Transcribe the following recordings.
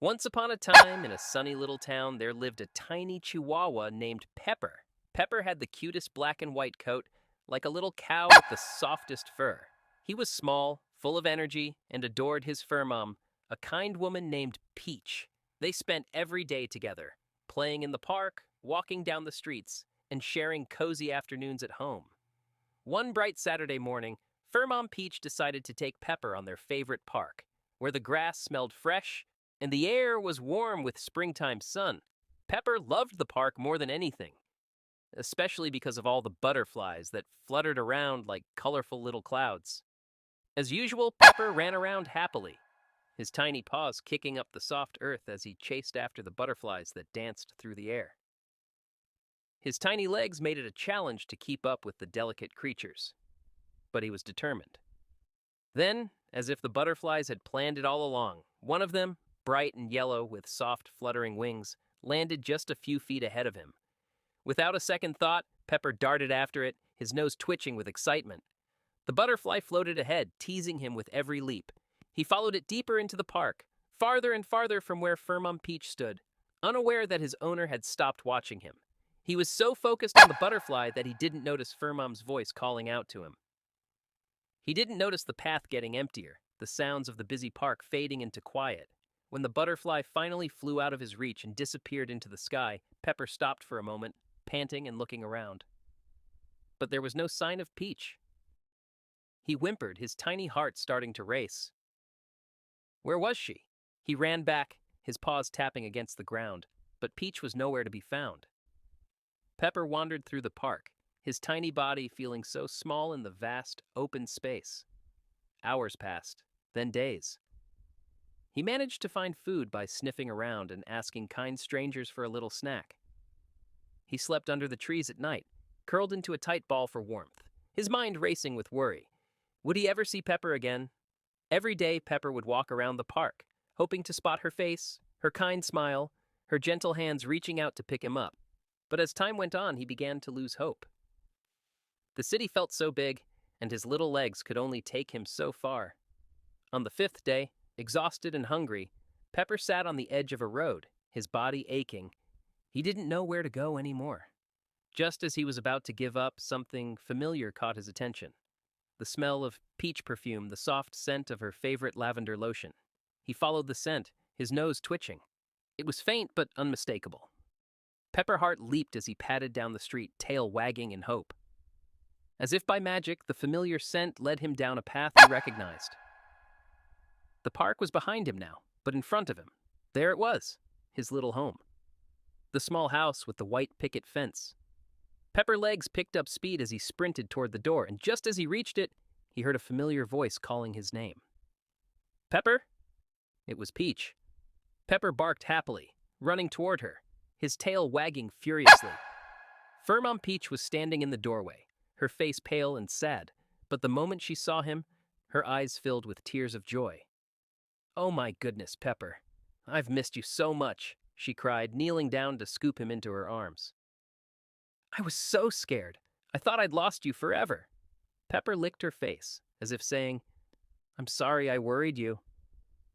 Once upon a time, in a sunny little town, there lived a tiny chihuahua named Pepper. Pepper had the cutest black and white coat, like a little cow with the softest fur. He was small, full of energy, and adored his fur mom, a kind woman named Peach. They spent every day together, playing in the park, walking down the streets, and sharing cozy afternoons at home. One bright Saturday morning, Fur Mom Peach decided to take Pepper on their favorite park, where the grass smelled fresh and the air was warm with springtime sun. Pepper loved the park more than anything, especially because of all the butterflies that fluttered around like colorful little clouds. As usual, Pepper ran around happily, his tiny paws kicking up the soft earth as he chased after the butterflies that danced through the air. His tiny legs made it a challenge to keep up with the delicate creatures, but he was determined. Then, as if the butterflies had planned it all along, one of them, bright and yellow with soft fluttering wings, landed just a few feet ahead of him. Without a second thought, Pepper darted after it, his nose twitching with excitement. The butterfly floated ahead, teasing him with every leap. He followed it deeper into the park, farther and farther from where Fur Mom Peach stood, unaware that his owner had stopped watching him. He was so focused on the butterfly that he didn't notice Fur Mom's voice calling out to him. He didn't notice the path getting emptier, the sounds of the busy park fading into quiet. When the butterfly finally flew out of his reach and disappeared into the sky, Pepper stopped for a moment, panting and looking around. But there was no sign of Peach. He whimpered, his tiny heart starting to race. Where was she? He ran back, his paws tapping against the ground, but Peach was nowhere to be found. Pepper wandered through the park, his tiny body feeling so small in the vast, open space. Hours passed, then days. He managed to find food by sniffing around and asking kind strangers for a little snack. He slept under the trees at night, curled into a tight ball for warmth, his mind racing with worry. Would he ever see Pepper again? Every day, Pepper would walk around the park, hoping to spot her face, her kind smile, her gentle hands reaching out to pick him up. But as time went on, he began to lose hope. The city felt so big, and his little legs could only take him so far. On the fifth day, exhausted and hungry, Pepper sat on the edge of a road, his body aching. He didn't know where to go anymore. Just as he was about to give up, something familiar caught his attention. The smell of peach perfume, the soft scent of her favorite lavender lotion. He followed the scent, his nose twitching. It was faint but unmistakable. Pepper's heart leaped as he padded down the street, tail wagging in hope. As if by magic, the familiar scent led him down a path he recognized. The park was behind him now, but in front of him, there it was, his little home. The small house with the white picket fence. Pepper's legs picked up speed as he sprinted toward the door, and just as he reached it, he heard a familiar voice calling his name. Pepper? It was Peach. Pepper barked happily, running toward her, his tail wagging furiously. Fur Mom Peach was standing in the doorway, her face pale and sad, but the moment she saw him, her eyes filled with tears of joy. "Oh my goodness, Pepper. I've missed you so much," she cried, kneeling down to scoop him into her arms. "I was so scared. I thought I'd lost you forever." Pepper licked her face, as if saying, "I'm sorry I worried you."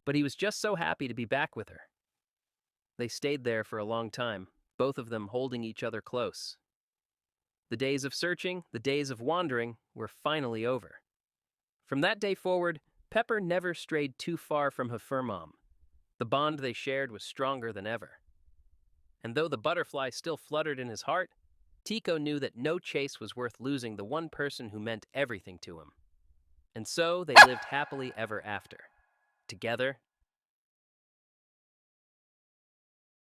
But he was just so happy to be back with her. They stayed there for a long time, both of them holding each other close. The days of searching, the days of wandering, were finally over. From that day forward, Pepper never strayed too far from her fur mom. The bond they shared was stronger than ever. And though the butterfly still fluttered in his heart, Tico knew that no chase was worth losing the one person who meant everything to him. And so they lived happily ever after, together